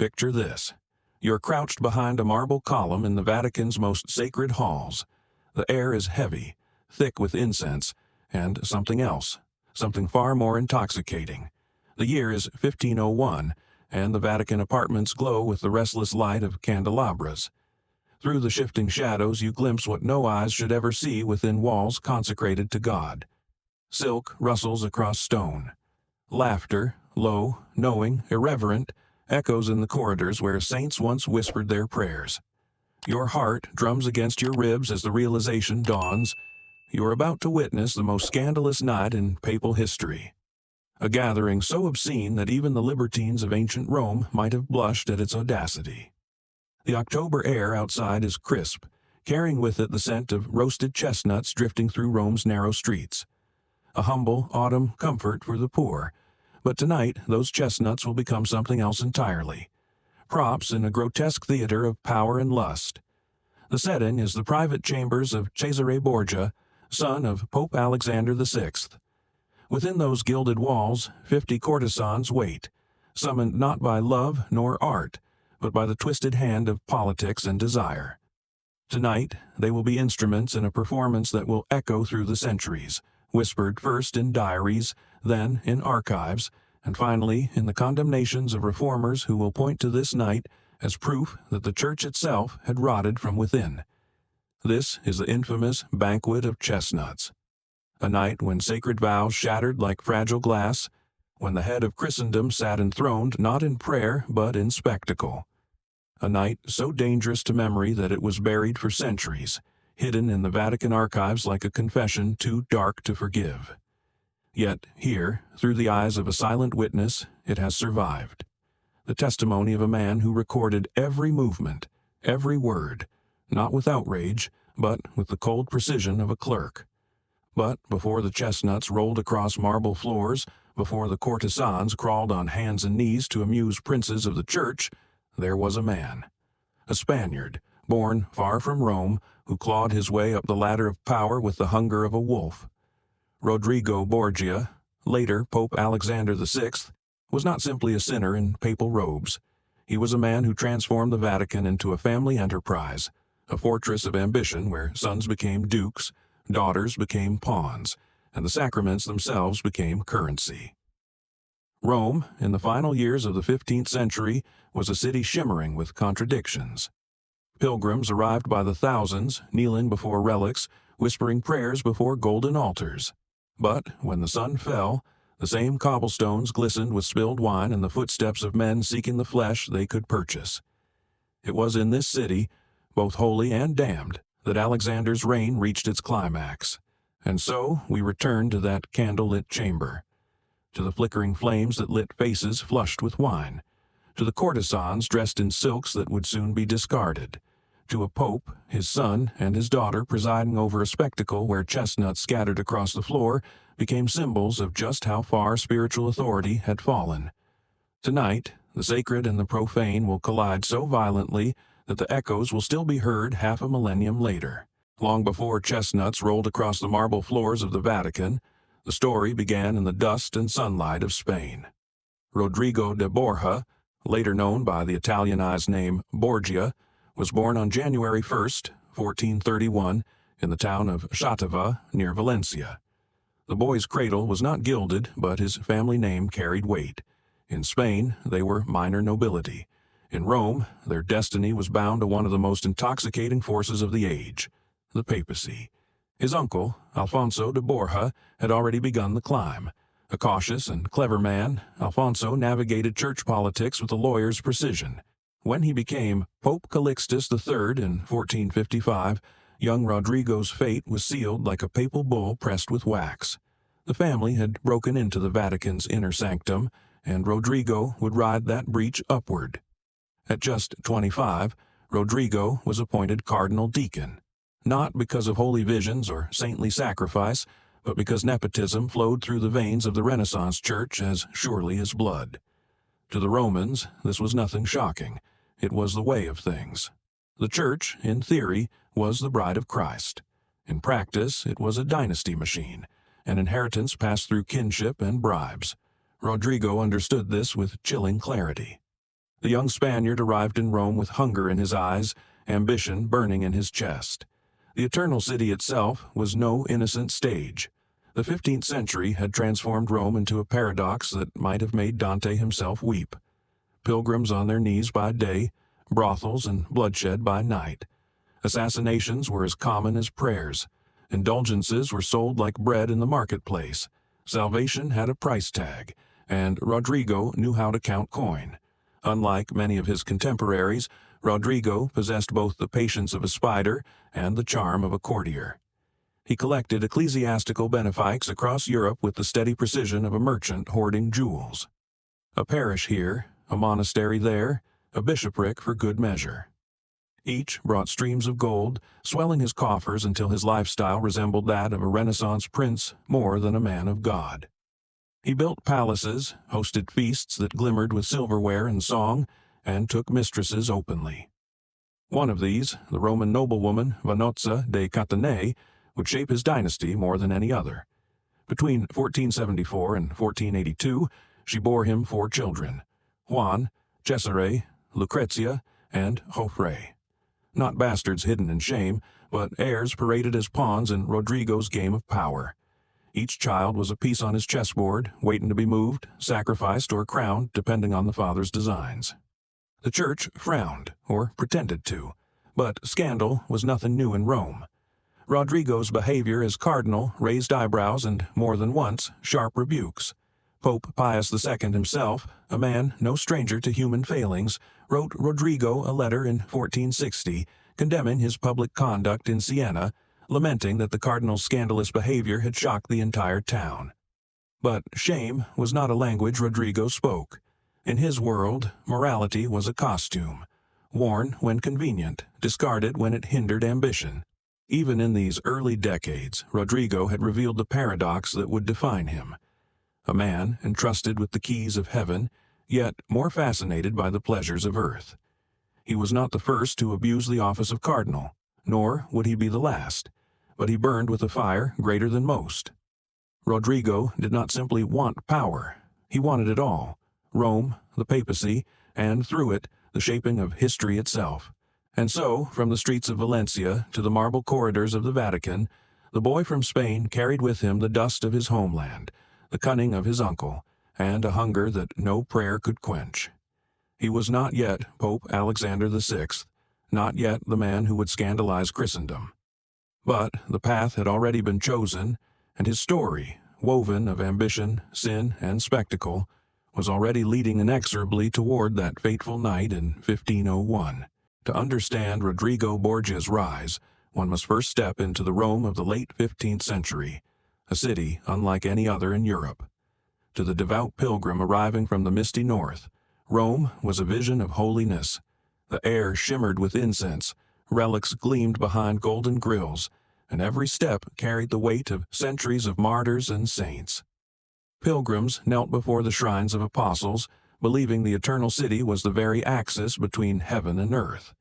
Picture this. You're crouched behind a marble column in the Vatican's most sacred halls. The air is heavy, thick with incense, and something else, something far more intoxicating. The year is 1501, and the Vatican apartments glow with the restless light of candelabras. Through the shifting shadows you glimpse what no eyes should ever see within walls consecrated to God. Silk rustles across stone. Laughter, low, knowing, irreverent, echoes in the corridors where saints once whispered their prayers. Your heart drums against your ribs as the realization dawns. You're about to witness the most scandalous night in papal history. A gathering so obscene that even the libertines of ancient Rome might have blushed at its audacity. The October air outside is crisp, carrying with it the scent of roasted chestnuts drifting through Rome's narrow streets. A humble autumn comfort for the poor, but tonight those chestnuts will become something else entirely. Props in a grotesque theater of power and lust. The setting is the private chambers of Cesare Borgia, son of Pope Alexander VI. Within those gilded walls, 50 courtesans wait, summoned not by love nor art, but by the twisted hand of politics and desire. Tonight, they will be instruments in a performance that will echo through the centuries, whispered first in diaries, then in archives, and finally in the condemnations of reformers who will point to this night as proof that the Church itself had rotted from within. This is the infamous Banquet of Chestnuts. A night when sacred vows shattered like fragile glass, when the head of Christendom sat enthroned not in prayer but in spectacle. A night so dangerous to memory that it was buried for centuries, hidden in the Vatican archives like a confession too dark to forgive. Yet here, through the eyes of a silent witness, it has survived. The testimony of a man who recorded every movement, every word, not with outrage, but with the cold precision of a clerk. But before the chestnuts rolled across marble floors, before the courtesans crawled on hands and knees to amuse princes of the Church, there was a man. A Spaniard, born far from Rome, who clawed his way up the ladder of power with the hunger of a wolf. Rodrigo Borgia, later Pope Alexander VI, was not simply a sinner in papal robes. He was a man who transformed the Vatican into a family enterprise, a fortress of ambition where sons became dukes, daughters became pawns, and the sacraments themselves became currency. Rome, in the final years of the 15th century, was a city shimmering with contradictions. Pilgrims arrived by the thousands, kneeling before relics, whispering prayers before golden altars. But when the sun fell, the same cobblestones glistened with spilled wine and the footsteps of men seeking the flesh they could purchase. It was in this city, both holy and damned, that Alexander's reign reached its climax. And so we return to that candle-lit chamber, to the flickering flames that lit faces flushed with wine, to the courtesans dressed in silks that would soon be discarded, to a pope, his son, and his daughter presiding over a spectacle where chestnuts scattered across the floor became symbols of just how far spiritual authority had fallen. Tonight, the sacred and the profane will collide so violently that the echoes will still be heard half a millennium later. Long before chestnuts rolled across the marble floors of the Vatican, the story began in the dust and sunlight of Spain. Rodrigo de Borja, later known by the Italianized name Borgia, was born on January 1st, 1431, in the town of Xàtiva, near Valencia. The boy's cradle was not gilded, but his family name carried weight. In Spain, they were minor nobility. In Rome, their destiny was bound to one of the most intoxicating forces of the age, the papacy. His uncle, Alfonso de Borja, had already begun the climb. A cautious and clever man, Alfonso navigated church politics with a lawyer's precision. When he became Pope Calixtus III in 1455, young Rodrigo's fate was sealed like a papal bull pressed with wax. The family had broken into the Vatican's inner sanctum, and Rodrigo would ride that breach upward. At just 25, Rodrigo was appointed cardinal deacon, not because of holy visions or saintly sacrifice, but because nepotism flowed through the veins of the Renaissance Church as surely as blood. To the Romans, this was nothing shocking. It was the way of things. The Church, in theory, was the bride of Christ. In practice, it was a dynasty machine, an inheritance passed through kinship and bribes. Rodrigo understood this with chilling clarity. The young Spaniard arrived in Rome with hunger in his eyes, ambition burning in his chest. The Eternal City itself was no innocent stage. The 15th century had transformed Rome into a paradox that might have made Dante himself weep. Pilgrims on their knees by day, brothels and bloodshed by night. Assassinations were as common as prayers. Indulgences were sold like bread in the marketplace. Salvation had a price tag, and Rodrigo knew how to count coin. Unlike many of his contemporaries, Rodrigo possessed both the patience of a spider and the charm of a courtier. He collected ecclesiastical benefices across Europe with the steady precision of a merchant hoarding jewels. A parish here, a monastery there, a bishopric for good measure. Each brought streams of gold, swelling his coffers until his lifestyle resembled that of a Renaissance prince more than a man of God. He built palaces, hosted feasts that glimmered with silverware and song, and took mistresses openly. One of these, the Roman noblewoman Vanozza de Catanei, would shape his dynasty more than any other. Between 1474 and 1482, she bore him 4 children: Juan, Cesare, Lucrezia, and Joffre. Not bastards hidden in shame, but heirs paraded as pawns in Rodrigo's game of power. Each child was a piece on his chessboard, waiting to be moved, sacrificed, or crowned, depending on the father's designs. The church frowned, or pretended to, but scandal was nothing new in Rome. Rodrigo's behavior as cardinal raised eyebrows and, more than once, sharp rebukes. Pope Pius II himself, a man no stranger to human failings, wrote Rodrigo a letter in 1460, condemning his public conduct in Siena, lamenting that the cardinal's scandalous behavior had shocked the entire town. But shame was not a language Rodrigo spoke. In his world, morality was a costume, worn when convenient, discarded when it hindered ambition. Even in these early decades, Rodrigo had revealed the paradox that would define him. A man entrusted with the keys of heaven, yet more fascinated by the pleasures of earth. He was not the first to abuse the office of cardinal, nor would he be the last, but he burned with a fire greater than most. Rodrigo did not simply want power, he wanted it all: Rome, the papacy, and through it, the shaping of history itself. And so, from the streets of Valencia to the marble corridors of the Vatican, the boy from Spain carried with him the dust of his homeland, the cunning of his uncle, and a hunger that no prayer could quench. He was not yet Pope Alexander VI, not yet the man who would scandalize Christendom. But the path had already been chosen, and his story, woven of ambition, sin, and spectacle, was already leading inexorably toward that fateful night in 1501. To understand Rodrigo Borgia's rise, one must first step into the Rome of the late 15th century, a city unlike any other in Europe. To the devout pilgrim arriving from the misty north, Rome was a vision of holiness. The air shimmered with incense, relics gleamed behind golden grills, and every step carried the weight of centuries of martyrs and saints. Pilgrims knelt before the shrines of apostles, believing the Eternal City was the very axis between heaven and earth.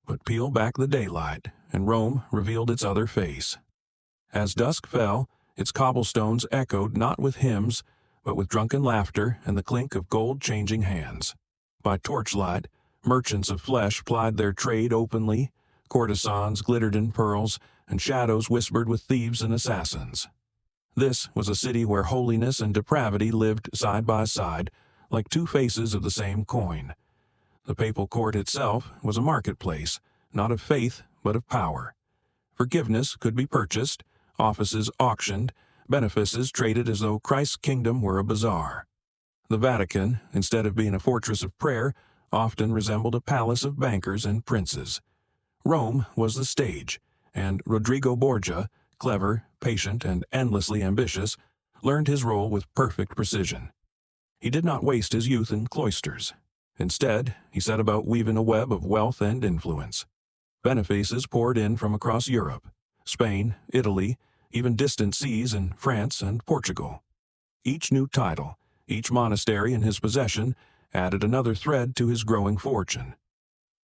But peel back the daylight, and Rome revealed its other face. As dusk fell, its cobblestones echoed not with hymns, but with drunken laughter and the clink of gold-changing hands. By torchlight, merchants of flesh plied their trade openly, courtesans glittered in pearls, and shadows whispered with thieves and assassins. This was a city where holiness and depravity lived side by side, like two faces of the same coin. The papal court itself was a marketplace, not of faith, but of power. Forgiveness could be purchased, offices auctioned, benefices traded as though Christ's kingdom were a bazaar. The Vatican, instead of being a fortress of prayer, often resembled a palace of bankers and princes. Rome was the stage, and Rodrigo Borgia, clever, patient, and endlessly ambitious, learned his role with perfect precision. He did not waste his youth in cloisters. Instead, he set about weaving a web of wealth and influence. Benefices poured in from across Europe, Spain, Italy, even distant seas in France and Portugal. Each new title, each monastery in his possession, added another thread to his growing fortune.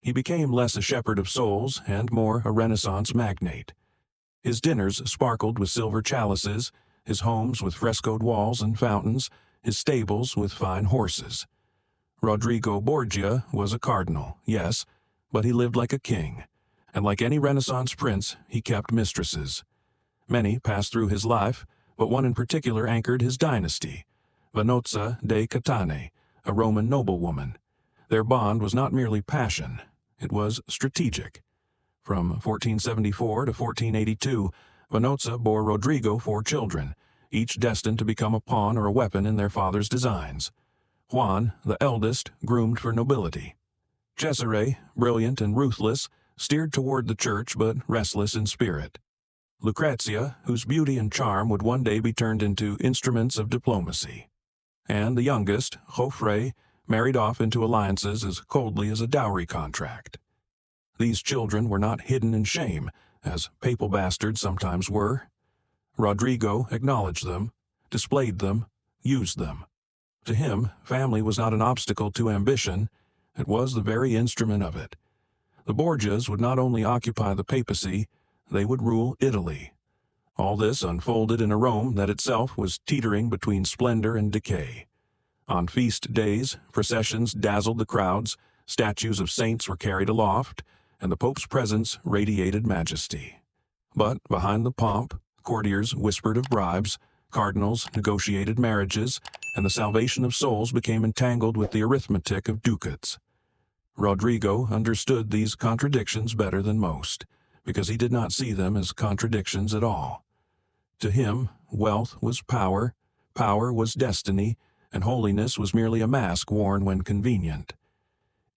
He became less a shepherd of souls and more a Renaissance magnate. His dinners sparkled with silver chalices, his homes with frescoed walls and fountains, his stables with fine horses. Rodrigo Borgia was a cardinal, yes, but he lived like a king, and like any Renaissance prince, he kept mistresses. Many passed through his life, but one in particular anchored his dynasty, Vannozza de Catane, a Roman noblewoman. Their bond was not merely passion, it was strategic. From 1474 to 1482, Vannozza bore Rodrigo 4 children, each destined to become a pawn or a weapon in their father's designs. Juan, the eldest, groomed for nobility. Cesare, brilliant and ruthless, steered toward the church but restless in spirit. Lucrezia, whose beauty and charm would one day be turned into instruments of diplomacy. And the youngest, Joffre, married off into alliances as coldly as a dowry contract. These children were not hidden in shame, as papal bastards sometimes were. Rodrigo acknowledged them, displayed them, used them. To him, family was not an obstacle to ambition, it was the very instrument of it. The Borgias would not only occupy the papacy, they would rule Italy. All this unfolded in a Rome that itself was teetering between splendor and decay. On feast days, processions dazzled the crowds, statues of saints were carried aloft, and the Pope's presence radiated majesty. But behind the pomp, courtiers whispered of bribes, cardinals negotiated marriages, and the salvation of souls became entangled with the arithmetic of ducats. Rodrigo understood these contradictions better than most, because he did not see them as contradictions at all. To him, wealth was power, power was destiny, and holiness was merely a mask worn when convenient.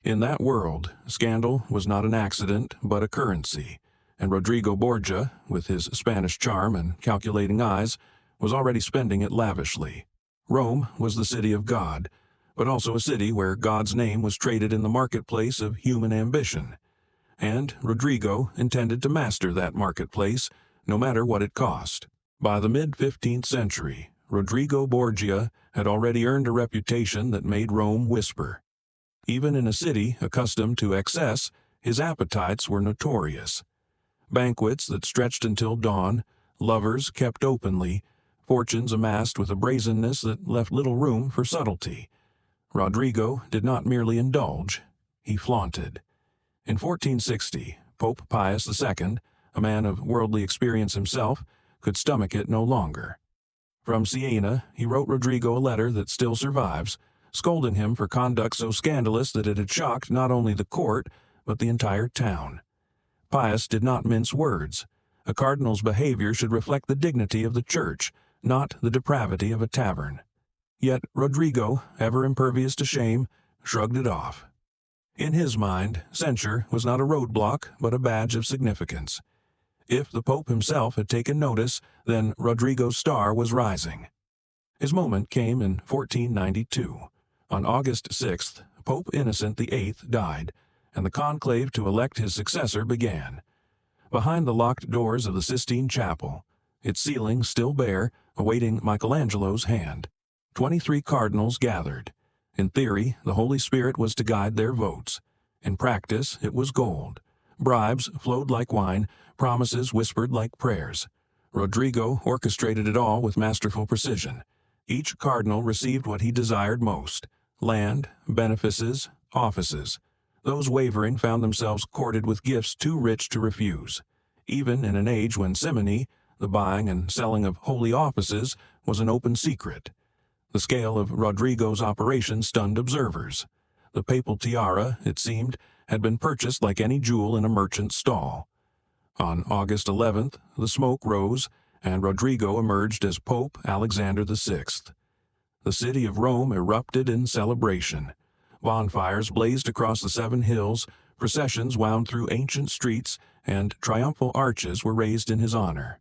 In that world, scandal was not an accident but a currency, and Rodrigo Borgia, with his Spanish charm and calculating eyes, was already spending it lavishly. Rome was the city of God, but also a city where God's name was traded in the marketplace of human ambition. And Rodrigo intended to master that marketplace, no matter what it cost. By the mid-15th century, Rodrigo Borgia had already earned a reputation that made Rome whisper. Even in a city accustomed to excess, his appetites were notorious. Banquets that stretched until dawn, lovers kept openly, fortunes amassed with a brazenness that left little room for subtlety. Rodrigo did not merely indulge, he flaunted. In 1460, Pope Pius II, a man of worldly experience himself, could stomach it no longer. From Siena, he wrote Rodrigo a letter that still survives, scolding him for conduct so scandalous that it had shocked not only the court, but the entire town. Pius did not mince words. A cardinal's behavior should reflect the dignity of the church, not the depravity of a tavern. Yet Rodrigo, ever impervious to shame, shrugged it off. In his mind, censure was not a roadblock, but a badge of significance. If the Pope himself had taken notice, then Rodrigo's star was rising. His moment came in 1492. On August 6th, Pope Innocent VIII died, and the conclave to elect his successor began. Behind the locked doors of the Sistine Chapel, its ceiling still bare, awaiting Michelangelo's hand, 23 cardinals gathered. In theory, the Holy Spirit was to guide their votes. In practice, it was gold. Bribes flowed like wine, promises whispered like prayers. Rodrigo orchestrated it all with masterful precision. Each cardinal received what he desired most: land, benefices, offices. Those wavering found themselves courted with gifts too rich to refuse. Even in an age when simony, the buying and selling of holy offices, was an open secret. The scale of Rodrigo's operation stunned observers. The papal tiara, it seemed, had been purchased like any jewel in a merchant's stall. On August 11th, the smoke rose, and Rodrigo emerged as Pope Alexander VI. The city of Rome erupted in celebration. Bonfires blazed across the 7 hills, processions wound through ancient streets, and triumphal arches were raised in his honor.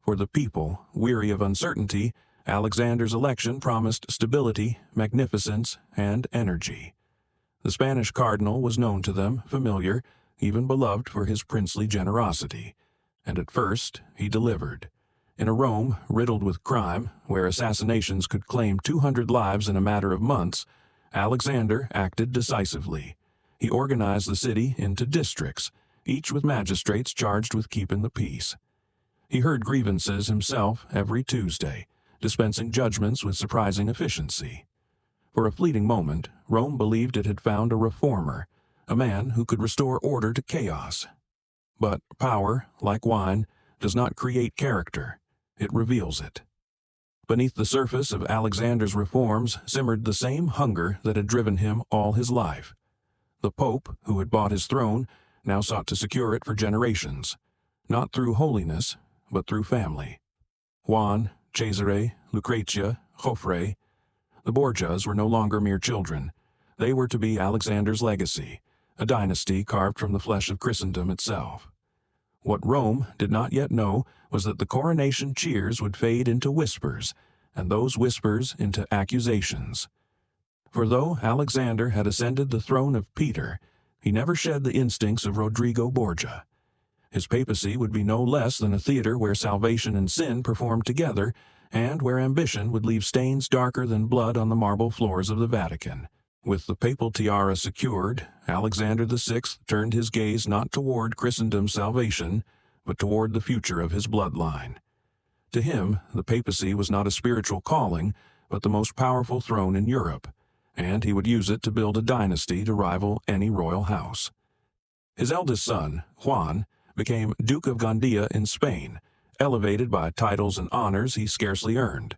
For the people, weary of uncertainty, Alexander's election promised stability, magnificence, and energy. The Spanish cardinal was known to them, familiar, even beloved for his princely generosity. And at first, he delivered. In a Rome riddled with crime, where assassinations could claim 200 lives in a matter of months, Alexander acted decisively. He organized the city into districts, each with magistrates charged with keeping the peace. He heard grievances himself every Tuesday, dispensing judgments with surprising efficiency. For a fleeting moment, Rome believed it had found a reformer, a man who could restore order to chaos. But power, like wine, does not create character, it reveals it. Beneath the surface of Alexander's reforms simmered the same hunger that had driven him all his life. The Pope, who had bought his throne, now sought to secure it for generations, not through holiness, but through family. Juan, Cesare, Lucrezia, Joffre, the Borgias were no longer mere children. They were to be Alexander's legacy, a dynasty carved from the flesh of Christendom itself. What Rome did not yet know was that the coronation cheers would fade into whispers, and those whispers into accusations. For though Alexander had ascended the throne of Peter, he never shed the instincts of Rodrigo Borgia. His papacy would be no less than a theater where salvation and sin performed together, and where ambition would leave stains darker than blood on the marble floors of the Vatican. With the papal tiara secured, Alexander VI turned his gaze not toward Christendom's salvation, but toward the future of his bloodline. To him, the papacy was not a spiritual calling, but the most powerful throne in Europe, and he would use it to build a dynasty to rival any royal house. His eldest son, Juan, became Duke of Gandia in Spain, elevated by titles and honors he scarcely earned.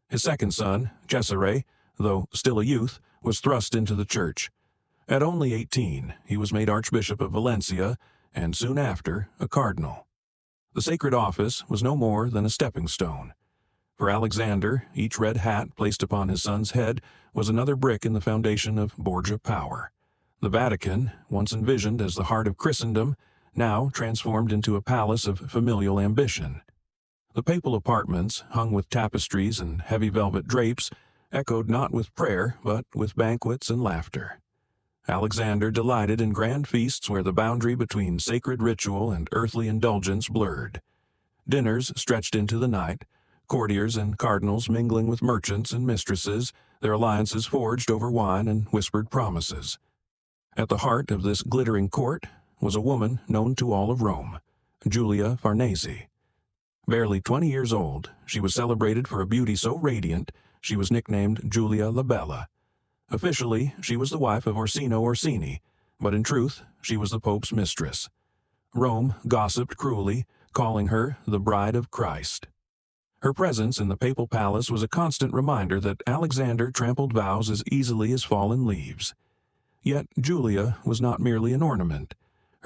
His second son, Cesare, though still a youth, was thrust into the church. At only 18, he was made Archbishop of Valencia, and soon after, a cardinal. The sacred office was no more than a stepping stone. For Alexander, each red hat placed upon his son's head was another brick in the foundation of Borgia power. The Vatican, once envisioned as the heart of Christendom, now transformed into a palace of familial ambition. The papal apartments, hung with tapestries and heavy velvet drapes, echoed not with prayer, but with banquets and laughter. Alexander delighted in grand feasts where the boundary between sacred ritual and earthly indulgence blurred. Dinners stretched into the night, courtiers and cardinals mingling with merchants and mistresses, their alliances forged over wine and whispered promises. At the heart of this glittering court was a woman known to all of Rome, Julia Farnese. Barely 20 years old, she was celebrated for a beauty so radiant she was nicknamed Julia la Bella. Officially, she was the wife of Orsino Orsini, but in truth, she was the Pope's mistress. Rome gossiped cruelly, calling her the Bride of Christ. Her presence in the papal palace was a constant reminder that Alexander trampled vows as easily as fallen leaves. Yet Julia was not merely an ornament.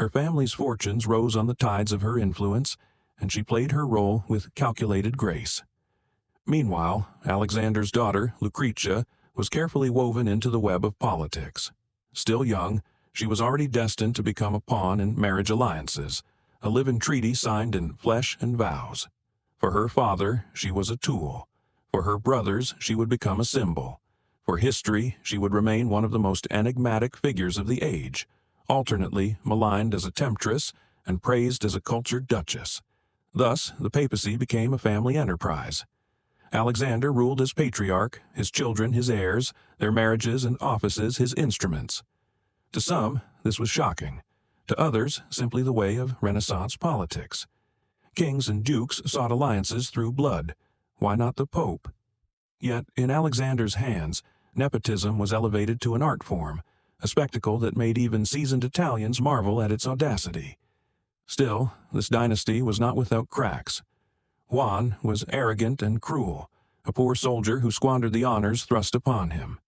Her family's fortunes rose on the tides of her influence, and she played her role with calculated grace. Meanwhile, Alexander's daughter, Lucrezia, was carefully woven into the web of politics. Still young, she was already destined to become a pawn in marriage alliances, a living treaty signed in flesh and vows. For her father, she was a tool. For her brothers, she would become a symbol. For history, she would remain one of the most enigmatic figures of the age, alternately maligned as a temptress and praised as a cultured duchess. Thus, the papacy became a family enterprise. Alexander ruled as patriarch, his children his heirs, their marriages and offices his instruments. To some, this was shocking. To others, simply the way of Renaissance politics. Kings and dukes sought alliances through blood. Why not the Pope? Yet, in Alexander's hands, nepotism was elevated to an art form, a spectacle that made even seasoned Italians marvel at its audacity. Still, this dynasty was not without cracks. Juan was arrogant and cruel, a poor soldier who squandered the honors thrust upon him.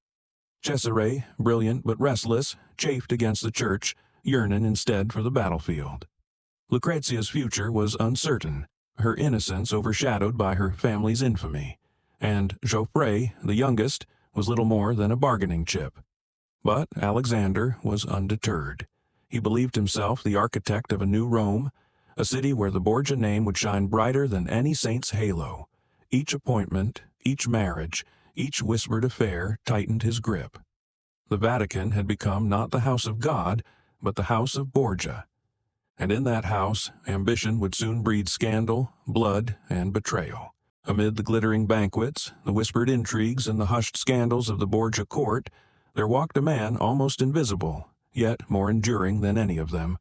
Cesare, brilliant but restless, chafed against the church, yearning instead for the battlefield. Lucrezia's future was uncertain, her innocence overshadowed by her family's infamy, and Joffre, the youngest, was little more than a bargaining chip. But Alexander was undeterred. He believed himself the architect of a new Rome, a city where the Borgia name would shine brighter than any saint's halo. Each appointment, each marriage, each whispered affair tightened his grip. The Vatican had become not the house of God, but the house of Borgia. And in that house, ambition would soon breed scandal, blood, and betrayal. Amid the glittering banquets, the whispered intrigues, and the hushed scandals of the Borgia court, there walked a man almost invisible, yet more enduring than any of them.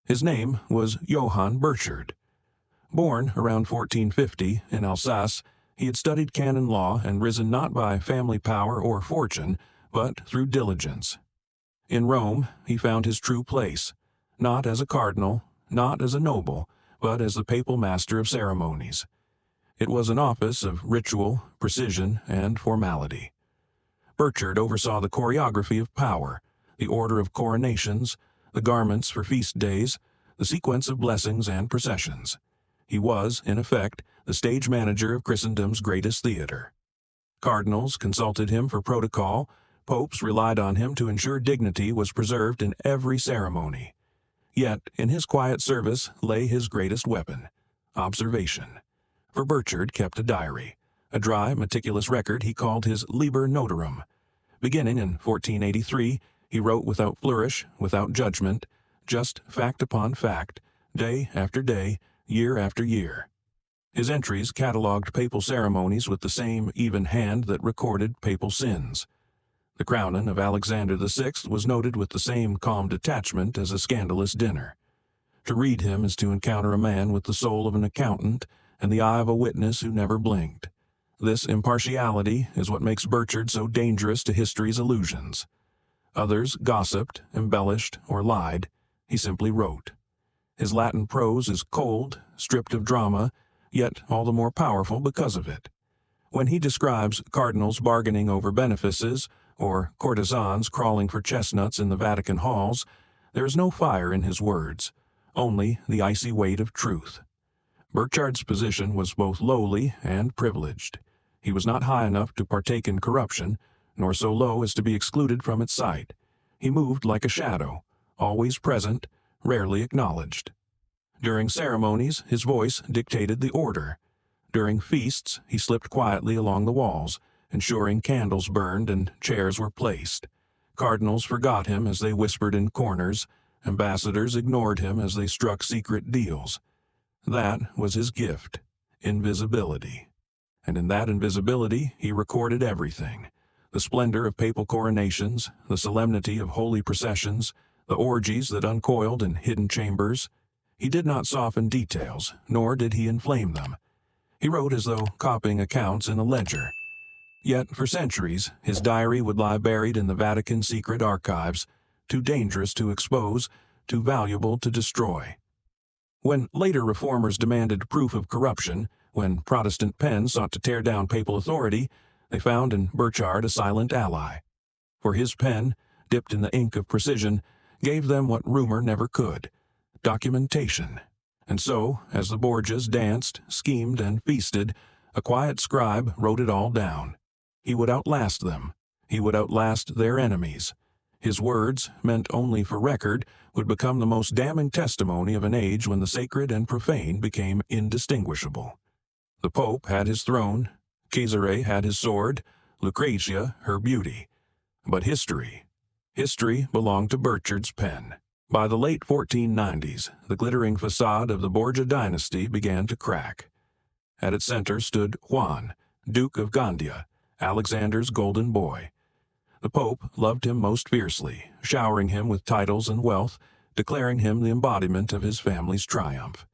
His name was Johann Burchard. Born around 1450 in Alsace, He had studied canon law and risen not by family power or fortune, but through diligence. In Rome, he found his true place, not as a cardinal, not as a noble, but as the papal master of ceremonies. It was an office of ritual, precision, and formality. Burchard oversaw the choreography of power, the order of coronations, the garments for feast days, the sequence of blessings and processions. He was, in effect, the stage manager of Christendom's greatest theater. Cardinals consulted him for protocol, popes relied on him to ensure dignity was preserved in every ceremony. Yet, in his quiet service lay his greatest weapon, observation. For Burchard kept a diary, a dry, meticulous record he called his Liber Notarum. Beginning in 1483, he wrote without flourish, without judgment, just fact upon fact, day after day, year after year. His entries catalogued papal ceremonies with the same even hand that recorded papal sins. The crowning of Alexander VI was noted with the same calm detachment as a scandalous dinner. To read him is to encounter a man with the soul of an accountant and the eye of a witness who never blinked. This impartiality is what makes Burchard so dangerous to history's illusions. Others gossiped, embellished, or lied. He simply wrote. His Latin prose is cold, stripped of drama, yet all the more powerful because of it. When he describes cardinals bargaining over benefices, or courtesans crawling for chestnuts in the Vatican halls, there is no fire in his words, only the icy weight of truth. Burchard's position was both lowly and privileged. He was not high enough to partake in corruption, nor so low as to be excluded from its sight. He moved like a shadow, always present, rarely acknowledged. During ceremonies, his voice dictated the order. During feasts, he slipped quietly along the walls, ensuring candles burned and chairs were placed. Cardinals forgot him as they whispered in corners. Ambassadors ignored him as they struck secret deals. That was his gift, invisibility. And in that invisibility, he recorded everything. The splendor of papal coronations, the solemnity of holy processions, the orgies that uncoiled in hidden chambers. He did not soften details, nor did he inflame them. He wrote as though copying accounts in a ledger. Yet, for centuries, his diary would lie buried in the Vatican secret archives, too dangerous to expose, too valuable to destroy. When later reformers demanded proof of corruption, when Protestant pens sought to tear down papal authority, they found in Burchard a silent ally. For his pen, dipped in the ink of precision, gave them what rumor never could, documentation. And so, as the Borgias danced, schemed, and feasted, a quiet scribe wrote it all down. He would outlast them. He would outlast their enemies. His words, meant only for record, would become the most damning testimony of an age when the sacred and profane became indistinguishable. The Pope had his throne, Cesare had his sword, Lucretia her beauty. But history belonged to Burchard's pen. By the late 1490s, the glittering facade of the Borgia dynasty began to crack. At its center stood Juan, Duke of Gandia, Alexander's golden boy. The Pope loved him most fiercely, showering him with titles and wealth, declaring him the embodiment of his family's triumph.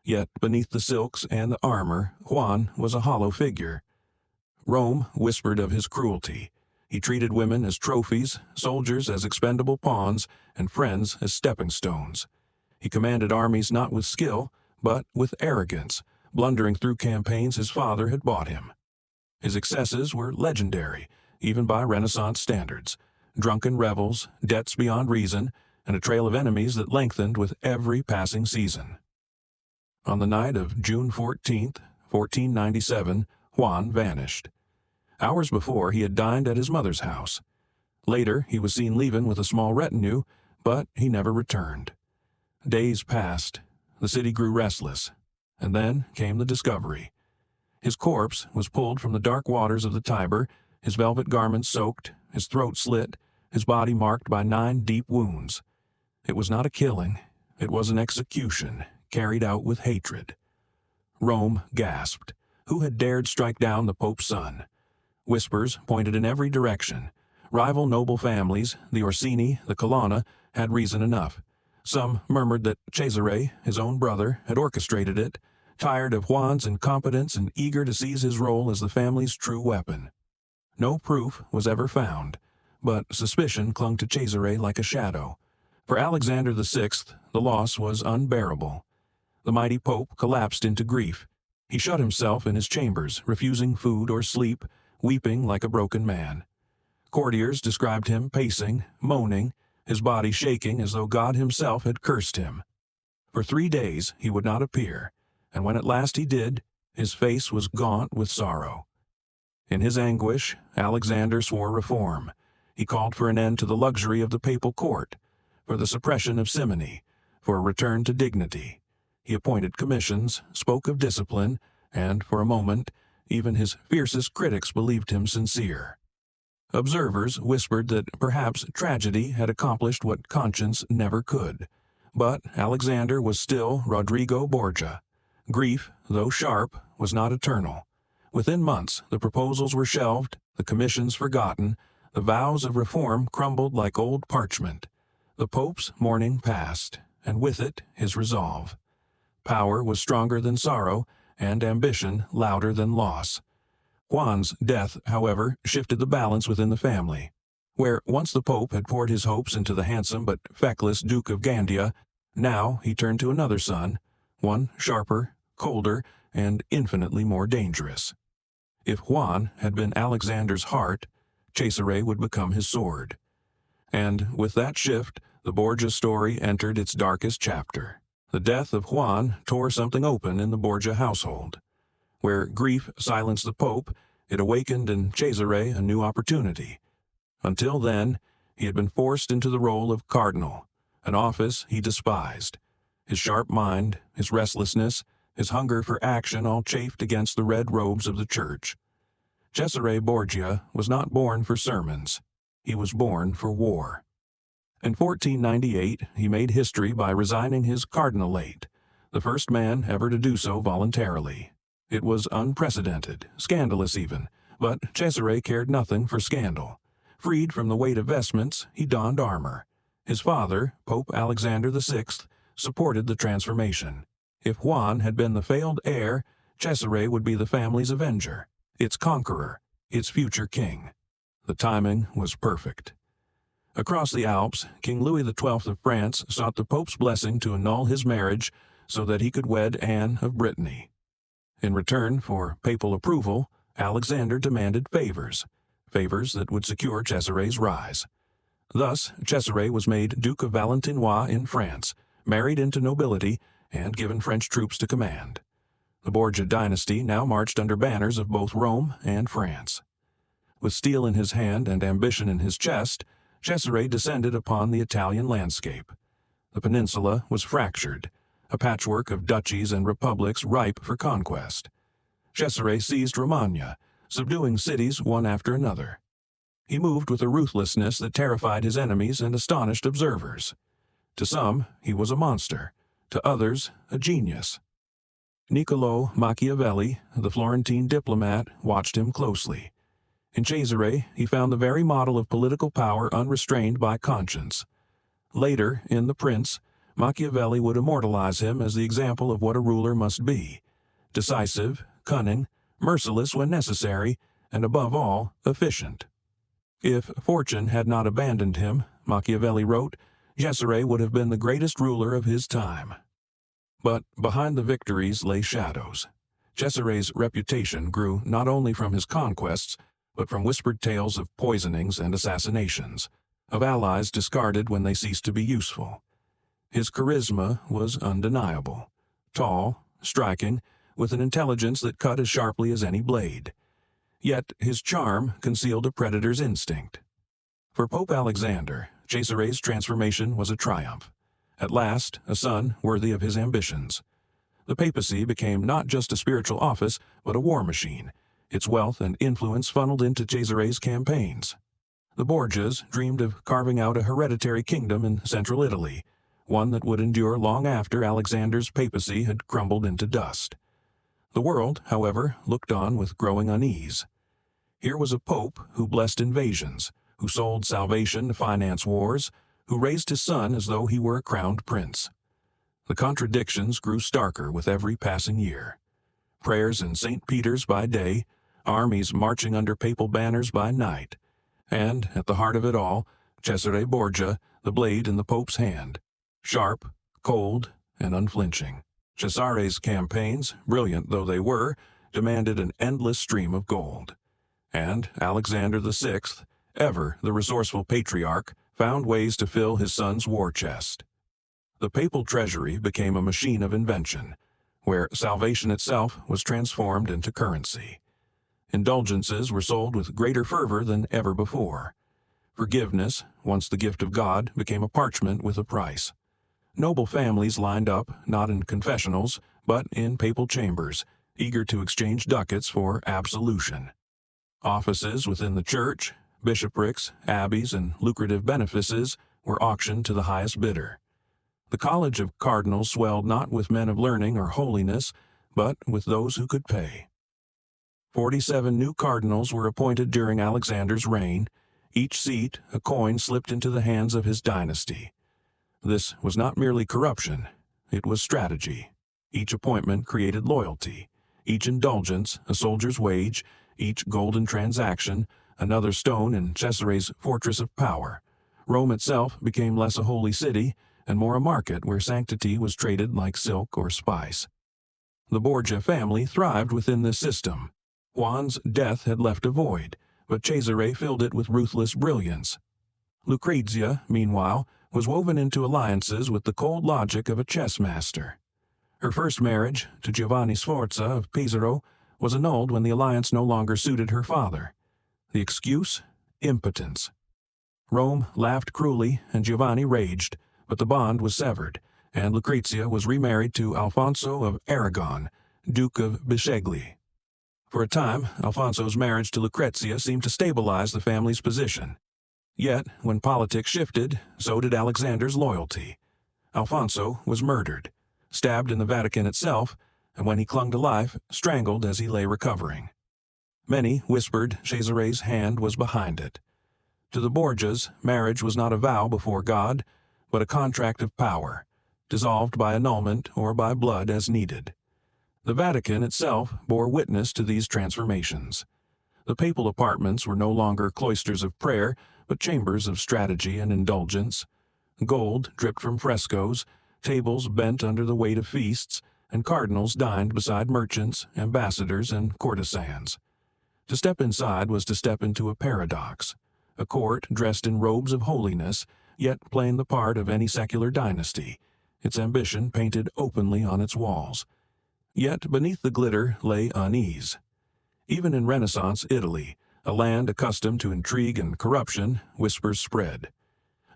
Yet beneath the silks and the armor, Juan was a hollow figure. Rome whispered of his cruelty. He treated women as trophies, soldiers as expendable pawns, and friends as stepping stones. He commanded armies not with skill, but with arrogance, blundering through campaigns his father had bought him. His excesses were legendary, even by Renaissance standards: drunken revels, debts beyond reason, and a trail of enemies that lengthened with every passing season. On the night of June 14th, 1497, Juan vanished. Hours before, he had dined at his mother's house. Later, he was seen leaving with a small retinue, but he never returned. Days passed. The city grew restless. And then came the discovery. His corpse was pulled from the dark waters of the Tiber, his velvet garments soaked, his throat slit, his body marked by 9 deep wounds. It was not a killing. It was an execution, carried out with hatred. Rome gasped. Who had dared strike down the Pope's son? Whispers pointed in every direction. Rival noble families, the Orsini, the Colonna, had reason enough. Some murmured that Cesare, his own brother, had orchestrated it. tired of Juan's incompetence and eager to seize his role as the family's true weapon. No proof was ever found, but suspicion clung to Cesare like a shadow. For Alexander VI, the loss was unbearable. The mighty pope collapsed into grief. He shut himself in his chambers, refusing food or sleep, weeping like a broken man. Courtiers described him pacing, moaning, his body shaking as though God himself had cursed him. For 3 days he would not appear, and when at last he did, his face was gaunt with sorrow. In his anguish, Alexander swore reform. He called for an end to the luxury of the papal court, for the suppression of simony, for a return to dignity. He appointed commissions, spoke of discipline, and, for a moment, even his fiercest critics believed him sincere. Observers whispered that perhaps tragedy had accomplished what conscience never could. But Alexander was still Rodrigo Borgia. Grief, though sharp, was not eternal. Within months, the proposals were shelved, the commissions forgotten, the vows of reform crumbled like old parchment. The Pope's mourning passed, and with it his resolve. Power was stronger than sorrow, and ambition louder than loss. Juan's death, however, shifted the balance within the family. Where once the Pope had poured his hopes into the handsome but feckless Duke of Gandia, now he turned to another son, one sharper, colder, and infinitely more dangerous. If Juan had been Alexander's heart, Cesare would become his sword. And with that shift, the Borgia story entered its darkest chapter. The death of Juan tore something open in the Borgia household. Where grief silenced the Pope, it awakened in Cesare a new opportunity. Until then, he had been forced into the role of cardinal, an office he despised. His sharp mind, his restlessness, his hunger for action all chafed against the red robes of the church. Cesare Borgia was not born for sermons. He was born for war. In 1498, he made history by resigning his cardinalate, the first man ever to do so voluntarily. It was unprecedented, scandalous even, but Cesare cared nothing for scandal. Freed from the weight of vestments, he donned armor. His father, Pope Alexander VI, supported the transformation. If Juan had been the failed heir, Cesare would be the family's avenger, its conqueror, its future king. The timing was perfect. Across the Alps, King Louis XII of France sought the Pope's blessing to annul his marriage so that he could wed Anne of Brittany. In return for papal approval, Alexander demanded favors that would secure Cesare's rise. Thus, Cesare was made Duke of Valentinois in France, married into nobility, and given French troops to command. The Borgia dynasty now marched under banners of both Rome and France. With steel in his hand and ambition in his chest, Cesare descended upon the Italian landscape. The peninsula was fractured, a patchwork of duchies and republics ripe for conquest. Cesare seized Romagna, subduing cities one after another. He moved with a ruthlessness that terrified his enemies and astonished observers. To some, he was a monster. To others, a genius. Niccolò Machiavelli, the Florentine diplomat, watched him closely. In Cesare, he found the very model of political power unrestrained by conscience. Later, in The Prince, Machiavelli would immortalize him as the example of what a ruler must be: decisive, cunning, merciless when necessary, and above all, efficient. If fortune had not abandoned him, Machiavelli wrote, Cesare would have been the greatest ruler of his time. But behind the victories lay shadows. Cesare's reputation grew not only from his conquests, but from whispered tales of poisonings and assassinations, of allies discarded when they ceased to be useful. His charisma was undeniable, tall, striking, with an intelligence that cut as sharply as any blade. Yet his charm concealed a predator's instinct. For Pope Alexander, Cesare's transformation was a triumph. At last, a son worthy of his ambitions. The papacy became not just a spiritual office, but a war machine, its wealth and influence funneled into Cesare's campaigns. The Borgias dreamed of carving out a hereditary kingdom in central Italy, one that would endure long after Alexander's papacy had crumbled into dust. The world, however, looked on with growing unease. Here was a pope who blessed invasions, who sold salvation to finance wars, who raised his son as though he were a crowned prince. The contradictions grew starker with every passing year. Prayers in St. Peter's by day, armies marching under papal banners by night, and, at the heart of it all, Cesare Borgia, the blade in the Pope's hand, sharp, cold, and unflinching. Cesare's campaigns, brilliant though they were, demanded an endless stream of gold. And Alexander VI, ever the resourceful patriarch, found ways to fill his son's war chest. The papal treasury became a machine of invention, where salvation itself was transformed into currency. Indulgences were sold with greater fervor than ever before. Forgiveness, once the gift of God, became a parchment with a price. Noble families lined up, not in confessionals, but in papal chambers, eager to exchange ducats for absolution. Offices within the church, bishoprics, abbeys, and lucrative benefices were auctioned to the highest bidder. The College of Cardinals swelled not with men of learning or holiness, but with those who could pay. 47 new cardinals were appointed during Alexander's reign, each seat a coin slipped into the hands of his dynasty. This was not merely corruption, it was strategy. Each appointment created loyalty, each indulgence a soldier's wage, each golden transaction another stone in Cesare's fortress of power. Rome itself became less a holy city and more a market where sanctity was traded like silk or spice. The Borgia family thrived within this system. Juan's death had left a void, but Cesare filled it with ruthless brilliance. Lucrezia, meanwhile, was woven into alliances with the cold logic of a chess master. Her first marriage, to Giovanni Sforza of Pesaro, was annulled when the alliance no longer suited her father. The excuse? Impotence. Rome laughed cruelly, and Giovanni raged, but the bond was severed, and Lucrezia was remarried to Alfonso of Aragon, Duke of Bisceglie. For a time, Alfonso's marriage to Lucrezia seemed to stabilize the family's position. Yet, when politics shifted, so did Alexander's loyalty. Alfonso was murdered, stabbed in the Vatican itself, and when he clung to life, strangled as he lay recovering. Many whispered Cesare's hand was behind it. To the Borgias, marriage was not a vow before God, but a contract of power, dissolved by annulment or by blood as needed. The Vatican itself bore witness to these transformations. The papal apartments were no longer cloisters of prayer, but chambers of strategy and indulgence. Gold dripped from frescoes, tables bent under the weight of feasts, and cardinals dined beside merchants, ambassadors, and courtesans. To step inside was to step into a paradox, a court dressed in robes of holiness, yet playing the part of any secular dynasty, its ambition painted openly on its walls. Yet beneath the glitter lay unease. Even in Renaissance Italy, a land accustomed to intrigue and corruption, whispers spread.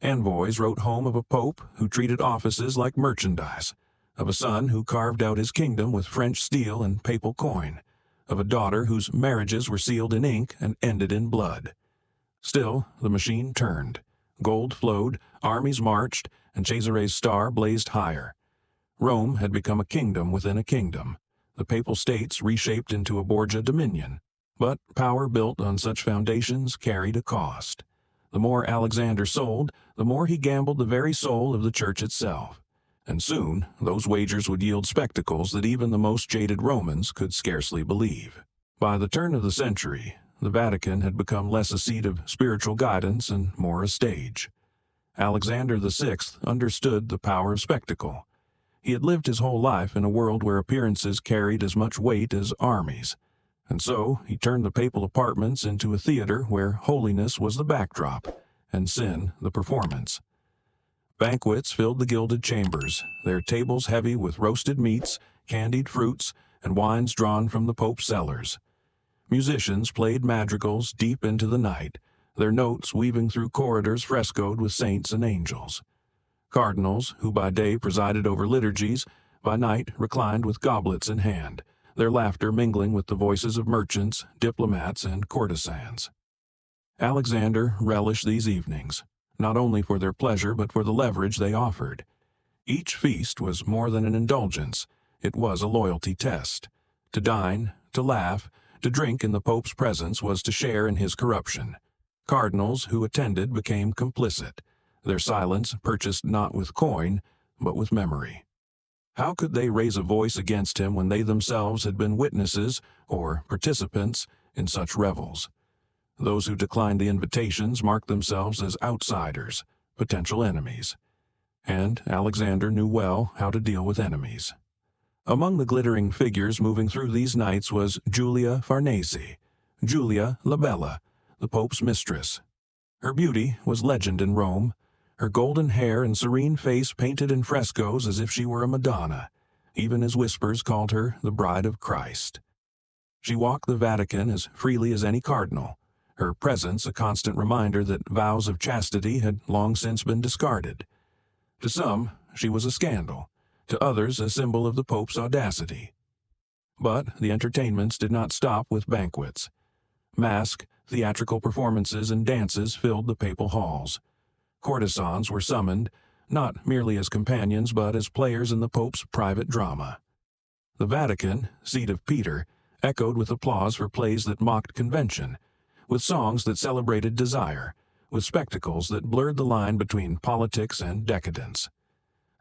Envoys wrote home of a pope who treated offices like merchandise, of a son who carved out his kingdom with French steel and papal coin, of a daughter whose marriages were sealed in ink and ended in blood. Still, the machine turned. Gold flowed, armies marched, and Cesare's star blazed higher. Rome had become a kingdom within a kingdom, the papal states reshaped into a Borgia dominion. But power built on such foundations carried a cost. The more Alexander sold, the more he gambled the very soul of the church itself. And soon, those wagers would yield spectacles that even the most jaded Romans could scarcely believe. By the turn of the century, the Vatican had become less a seat of spiritual guidance and more a stage. Alexander VI understood the power of spectacle. He had lived his whole life in a world where appearances carried as much weight as armies, and so he turned the papal apartments into a theater where holiness was the backdrop and sin the performance. Banquets filled the gilded chambers, their tables heavy with roasted meats, candied fruits, and wines drawn from the Pope's cellars. Musicians played madrigals deep into the night, their notes weaving through corridors frescoed with saints and angels. Cardinals, who by day presided over liturgies, by night reclined with goblets in hand, their laughter mingling with the voices of merchants, diplomats, and courtesans. Alexander relished these evenings, not only for their pleasure but for the leverage they offered. Each feast was more than an indulgence, it was a loyalty test. To dine, to laugh, to drink in the Pope's presence was to share in his corruption. Cardinals who attended became complicit, their silence purchased not with coin, but with memory. How could they raise a voice against him when they themselves had been witnesses or participants in such revels? Those who declined the invitations marked themselves as outsiders, potential enemies. And Alexander knew well how to deal with enemies. Among the glittering figures moving through these nights was Julia Farnese, Julia la Bella, the Pope's mistress. Her beauty was legend in Rome, her golden hair and serene face painted in frescoes as if she were a Madonna, even as whispers called her the Bride of Christ. She walked the Vatican as freely as any cardinal, her presence a constant reminder that vows of chastity had long since been discarded. To some, she was a scandal, to others a symbol of the Pope's audacity. But the entertainments did not stop with banquets. Mask, theatrical performances, and dances filled the papal halls. Courtesans were summoned, not merely as companions but as players in the Pope's private drama. The Vatican, seat of Peter, echoed with applause for plays that mocked convention, with songs that celebrated desire, with spectacles that blurred the line between politics and decadence.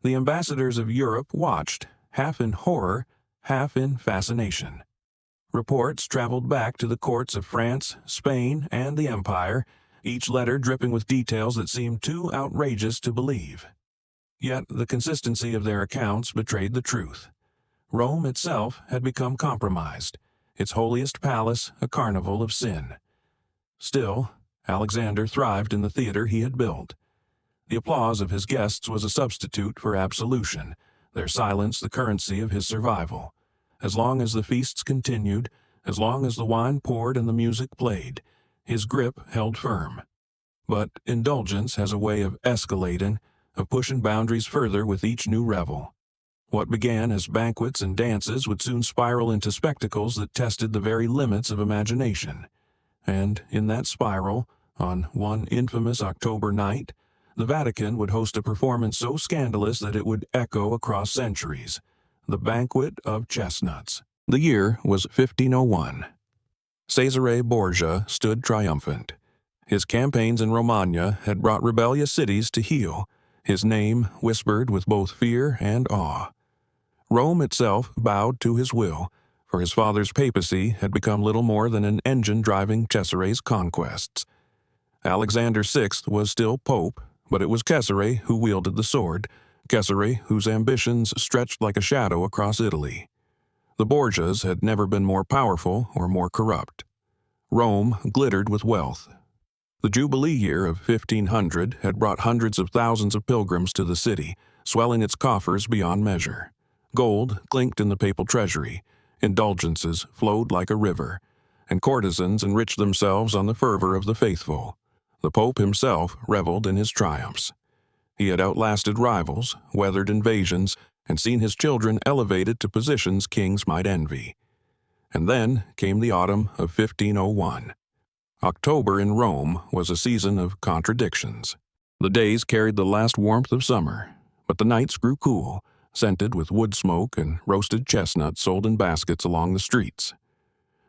The ambassadors of Europe watched, half in horror, half in fascination. Reports traveled back to the courts of France, Spain, and the Empire, each letter dripping with details that seemed too outrageous to believe. Yet the consistency of their accounts betrayed the truth. Rome itself had become compromised, its holiest palace a carnival of sin. Still, Alexander thrived in the theater he had built. The applause of his guests was a substitute for absolution, their silence the currency of his survival. As long as the feasts continued, as long as the wine poured and the music played, his grip held firm. But indulgence has a way of escalating, of pushing boundaries further with each new revel. What began as banquets and dances would soon spiral into spectacles that tested the very limits of imagination. And in that spiral, on one infamous October night, the Vatican would host a performance so scandalous that it would echo across centuries, the Banquet of Chestnuts. The year was 1501. Cesare Borgia stood triumphant. His campaigns in Romagna had brought rebellious cities to heel, his name whispered with both fear and awe. Rome itself bowed to his will, for his father's papacy had become little more than an engine driving Cesare's conquests. Alexander VI was still pope, but it was Cesare who wielded the sword, Cesare whose ambitions stretched like a shadow across Italy. The Borgias had never been more powerful or more corrupt. Rome glittered with wealth. The Jubilee year of 1500 had brought hundreds of thousands of pilgrims to the city, swelling its coffers beyond measure. Gold clinked in the papal treasury, indulgences flowed like a river, and courtesans enriched themselves on the fervor of the faithful. The Pope himself reveled in his triumphs. He had outlasted rivals, weathered invasions, and seen his children elevated to positions kings might envy. And then came the autumn of 1501. October in Rome was a season of contradictions. The days carried the last warmth of summer, but the nights grew cool, scented with wood smoke and roasted chestnuts sold in baskets along the streets.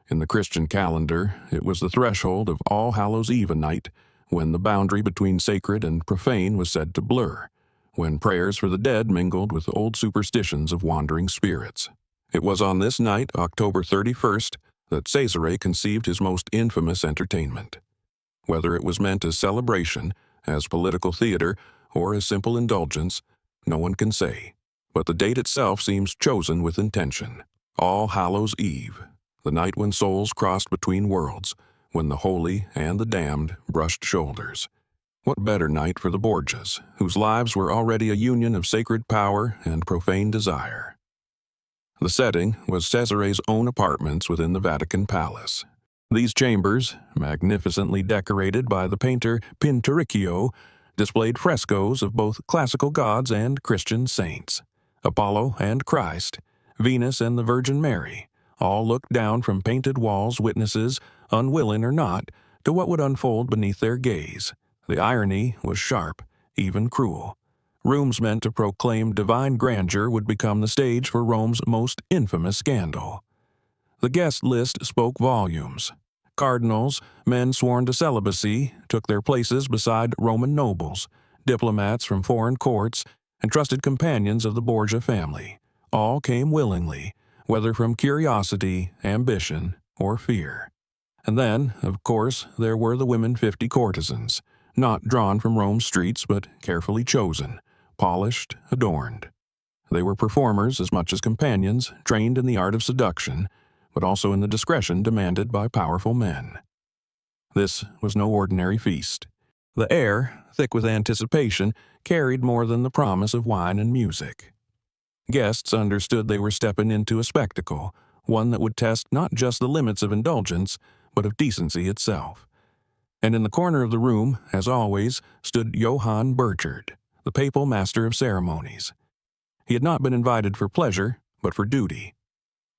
In the Christian calendar, it was the threshold of All Hallows' Eve night, when the boundary between sacred and profane was said to blur, when prayers for the dead mingled with old superstitions of wandering spirits. It was on this night, October 31st, that Cesare conceived his most infamous entertainment. Whether it was meant as celebration, as political theater, or as simple indulgence, no one can say. But the date itself seems chosen with intention. All Hallows' Eve, the night when souls crossed between worlds, when the holy and the damned brushed shoulders. What better night for the Borgias, whose lives were already a union of sacred power and profane desire? The setting was Cesare's own apartments within the Vatican Palace. These chambers, magnificently decorated by the painter Pinturicchio, displayed frescoes of both classical gods and Christian saints. Apollo and Christ, Venus and the Virgin Mary, all looked down from painted walls witnesses, unwilling or not, to what would unfold beneath their gaze. The irony was sharp, even cruel. Rooms meant to proclaim divine grandeur would become the stage for Rome's most infamous scandal. The guest list spoke volumes. Cardinals, men sworn to celibacy, took their places beside Roman nobles, diplomats from foreign courts, and trusted companions of the Borgia family, All came willingly, whether from curiosity, ambition, or fear. And then, of course, there were the women 50 courtesans, not drawn from Rome's streets but carefully chosen, polished, adorned. They were performers as much as companions, trained in the art of seduction, but also in the discretion demanded by powerful men. This was no ordinary feast. The air, thick with anticipation, carried more than the promise of wine and music. Guests understood they were stepping into a spectacle, one that would test not just the limits of indulgence, but of decency itself. And in the corner of the room, as always, stood Johann Burchard, the papal master of ceremonies. He had not been invited for pleasure, but for duty.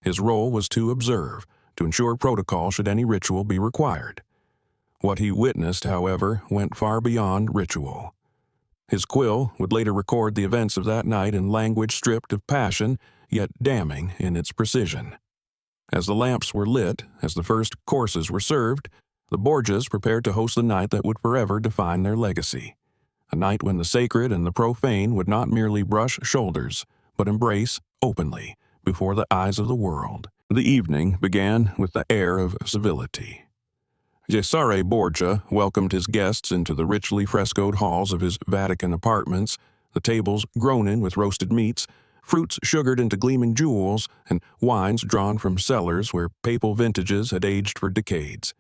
His role was to observe, to ensure protocol should any ritual be required. What he witnessed, however, went far beyond ritual. His quill would later record the events of that night in language stripped of passion, yet damning in its precision. As the lamps were lit, as the first courses were served, the Borgias prepared to host the night that would forever define their legacy. A night when the sacred and the profane would not merely brush shoulders, but embrace openly before the eyes of the world. The evening began with the air of civility. Cesare Borgia welcomed his guests into the richly frescoed halls of his Vatican apartments, the tables groaning with roasted meats, fruits sugared into gleaming jewels, and wines drawn from cellars where papal vintages had aged for decades.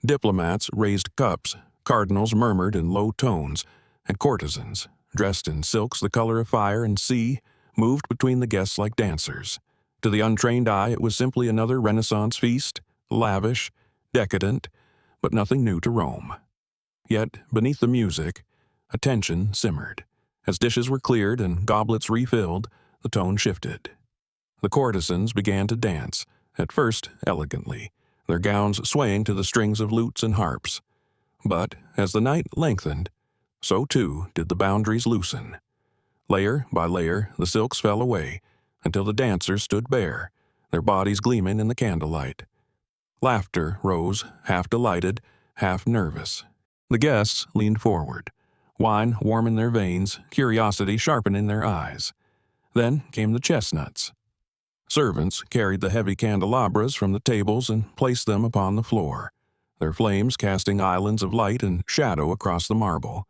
Diplomats raised cups, cardinals murmured in low tones, and courtesans, dressed in silks the color of fire and sea, moved between the guests like dancers. To the untrained eye, it was simply another Renaissance feast, lavish, decadent, but nothing new to Rome. Yet, beneath the music, a tension simmered. As dishes were cleared and goblets refilled, the tone shifted. The courtesans began to dance, at first elegantly, their gowns swaying to the strings of lutes and harps. But, as the night lengthened, so too did the boundaries loosen. Layer by layer, the silks fell away, until the dancers stood bare, their bodies gleaming in the candlelight. Laughter rose, half delighted, half nervous. The guests leaned forward, wine warm in their veins, curiosity sharpening their eyes. Then came the chestnuts. Servants carried the heavy candelabras from the tables and placed them upon the floor, their flames casting islands of light and shadow across the marble.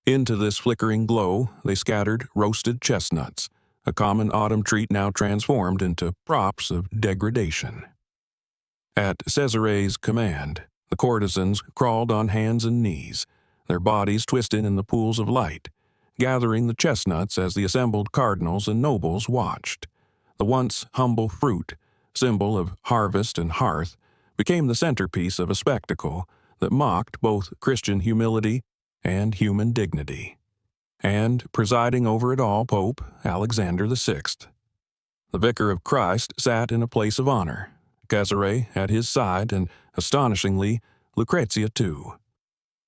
Into this flickering glow they scattered roasted chestnuts, a common autumn treat now transformed into props of degradation. At Cesare's command, the courtesans crawled on hands and knees, their bodies twisted in the pools of light, gathering the chestnuts as the assembled cardinals and nobles watched. The once humble fruit, symbol of harvest and hearth, became the centerpiece of a spectacle that mocked both Christian humility and human dignity. And presiding over it all, Pope Alexander VI. The Vicar of Christ sat in a place of honor, Cesare at his side, and, astonishingly, Lucrezia too.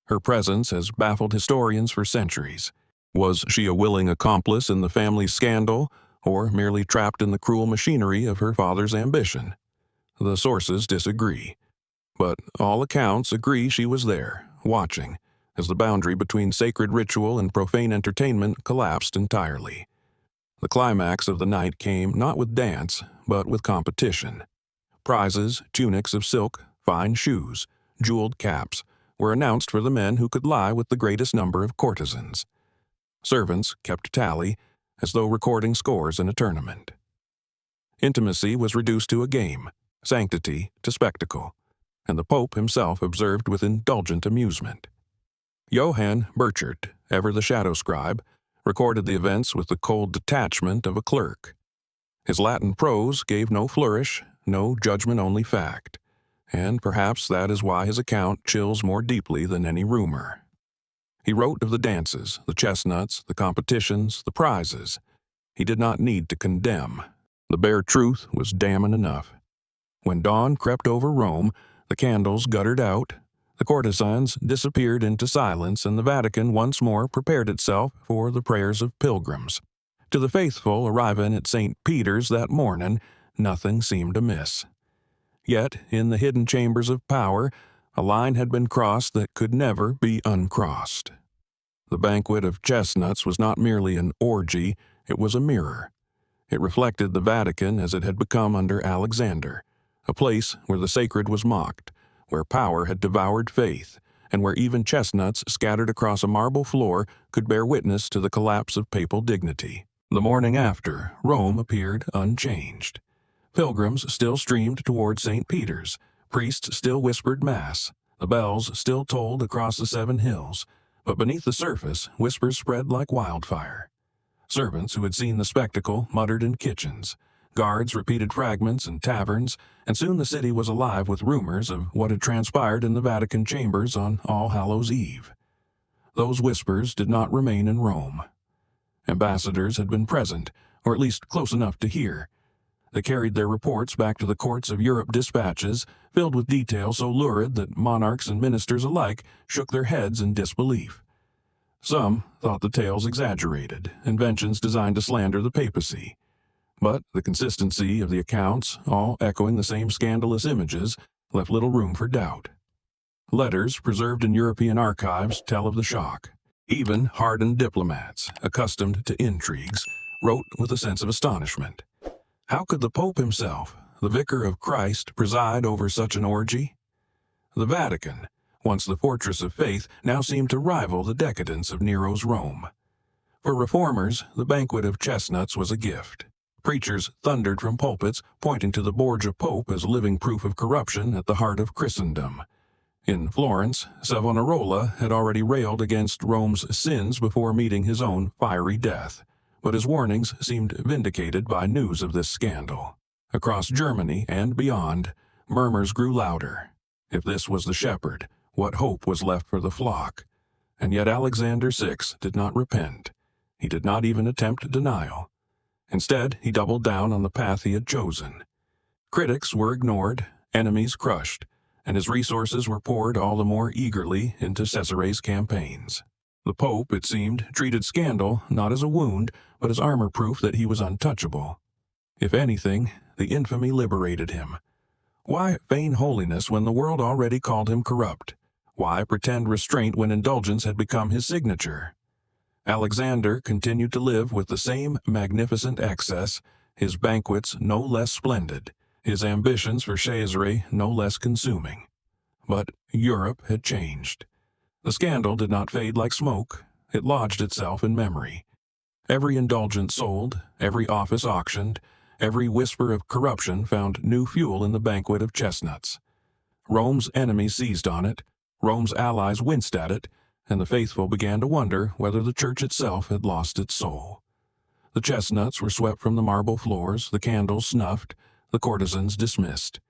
Her presence has baffled historians for centuries. Was she a willing accomplice in the family scandal, or merely trapped in the cruel machinery of her father's ambition? The sources disagree, but all accounts agree she was there, watching, as the boundary between sacred ritual and profane entertainment collapsed entirely. The climax of the night came not with dance, but with competition. Prizes, tunics of silk, fine shoes, jeweled caps, were announced for the men who could lie with the greatest number of courtesans. Servants kept tally, as though recording scores in a tournament. Intimacy was reduced to a game, sanctity to spectacle, and the Pope himself observed with indulgent amusement. Johann Burchard, ever the shadow scribe, recorded the events with the cold detachment of a clerk. His Latin prose gave no flourish, no judgment-only fact, and perhaps that is why his account chills more deeply than any rumor. He wrote of the dances, the chestnuts, the competitions, the prizes. He did not need to condemn. The bare truth was damning enough. When dawn crept over Rome, the candles guttered out, the courtesans disappeared into silence, and the Vatican once more prepared itself for the prayers of pilgrims. To the faithful arriving at St. Peter's that morning, nothing seemed amiss. Yet, in the hidden chambers of power, a line had been crossed that could never be uncrossed. The Banquet of Chestnuts was not merely an orgy, it was a mirror. It reflected the Vatican as it had become under Alexander, a place where the sacred was mocked, where power had devoured faith, and where even chestnuts scattered across a marble floor could bear witness to the collapse of papal dignity. The morning after, Rome appeared unchanged. Pilgrims still streamed toward St. Peter's, priests still whispered Mass, the bells still tolled across the 7 hills, but beneath the surface, whispers spread like wildfire. Servants who had seen the spectacle muttered in kitchens. Guards repeated fragments in taverns, and soon the city was alive with rumors of what had transpired in the Vatican chambers on All Hallows' Eve. Those whispers did not remain in Rome. Ambassadors had been present, or at least close enough to hear. They carried their reports back to the courts of Europe dispatches, filled with detail so lurid that monarchs and ministers alike shook their heads in disbelief. Some thought the tales exaggerated, inventions designed to slander the papacy. But the consistency of the accounts, all echoing the same scandalous images, left little room for doubt. Letters preserved in European archives tell of the shock. Even hardened diplomats, accustomed to intrigues, wrote with a sense of astonishment. How could the Pope himself, the Vicar of Christ, preside over such an orgy? The Vatican, once the fortress of faith, now seemed to rival the decadence of Nero's Rome. For reformers, the Banquet of Chestnuts was a gift. Preachers thundered from pulpits, pointing to the Borgia Pope as living proof of corruption at the heart of Christendom. In Florence, Savonarola had already railed against Rome's sins before meeting his own fiery death, but his warnings seemed vindicated by news of this scandal. Across Germany and beyond, murmurs grew louder. If this was the shepherd, what hope was left for the flock? And yet Alexander VI did not repent. He did not even attempt denial. Instead, he doubled down on the path he had chosen. Critics were ignored, enemies crushed, and his resources were poured all the more eagerly into Caesare's campaigns. The Pope, it seemed, treated scandal not as a wound, but as armor proof that he was untouchable. If anything, the infamy liberated him. Why feign holiness when the world already called him corrupt? Why pretend restraint when indulgence had become his signature? Alexander continued to live with the same magnificent excess, his banquets no less splendid, his ambitions for Caesare no less consuming. But Europe had changed. The scandal did not fade like smoke. It lodged itself in memory. Every indulgence sold, every office auctioned, every whisper of corruption found new fuel in the Banquet of Chestnuts. Rome's enemies seized on it, Rome's allies winced at it, and the faithful began to wonder whether the church itself had lost its soul. The chestnuts were swept from the marble floors, the candles snuffed, the courtesans dismissed.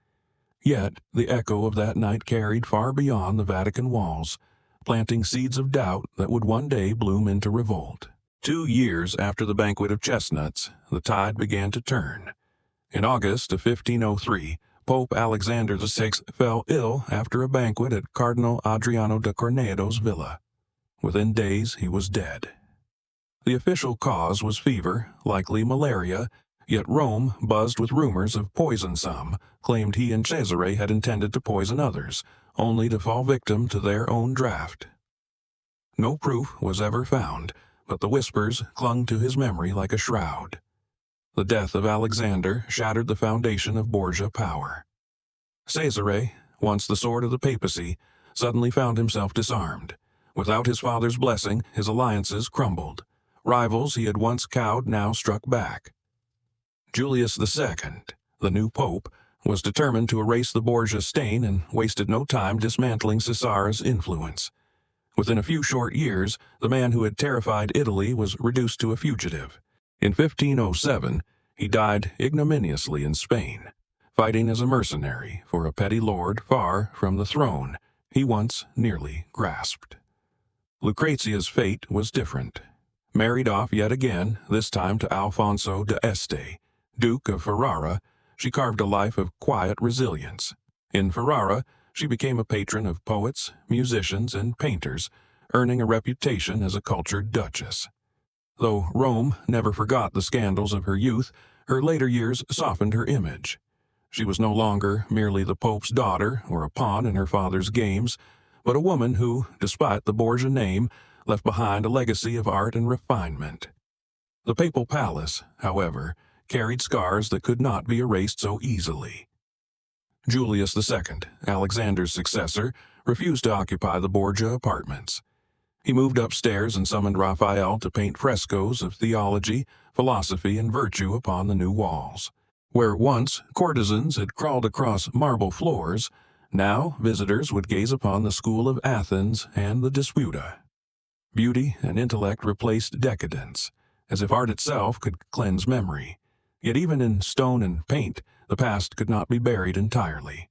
Yet the echo of that night carried far beyond the Vatican walls, planting seeds of doubt that would one day bloom into revolt. 2 years after the Banquet of Chestnuts, the tide began to turn. In August of 1503, Pope Alexander VI fell ill after a banquet at Cardinal Adriano da Cornedo's villa. Within days, he was dead. The official cause was fever, likely malaria, yet Rome, buzzed with rumors of poison some, claimed he and Cesare had intended to poison others, only to fall victim to their own draught. No proof was ever found, but the whispers clung to his memory like a shroud. The death of Alexander shattered the foundation of Borgia power. Cesare, once the sword of the papacy, suddenly found himself disarmed. Without his father's blessing, his alliances crumbled. Rivals he had once cowed now struck back. Julius II, the new pope, was determined to erase the Borgia stain and wasted no time dismantling Caesar's influence. Within a few short years, the man who had terrified Italy was reduced to a fugitive. In 1507, he died ignominiously in Spain, fighting as a mercenary for a petty lord far from the throne he once nearly grasped. Lucrezia's fate was different. Married off yet again, this time to Alfonso d'Este, Duke of Ferrara, she carved a life of quiet resilience. In Ferrara, she became a patron of poets, musicians, and painters, earning a reputation as a cultured duchess. Though Rome never forgot the scandals of her youth, her later years softened her image. She was no longer merely the Pope's daughter or a pawn in her father's games, but a woman who, despite the Borgia name, left behind a legacy of art and refinement. The papal palace, however, carried scars that could not be erased so easily. Julius II, Alexander's successor, refused to occupy the Borgia apartments. He moved upstairs and summoned Raphael to paint frescoes of theology, philosophy, and virtue upon the new walls. Where once courtesans had crawled across marble floors, now visitors would gaze upon the school of Athens and the Disputa. Beauty and intellect replaced decadence, as if art itself could cleanse memory. Yet even in stone and paint, the past could not be buried entirely.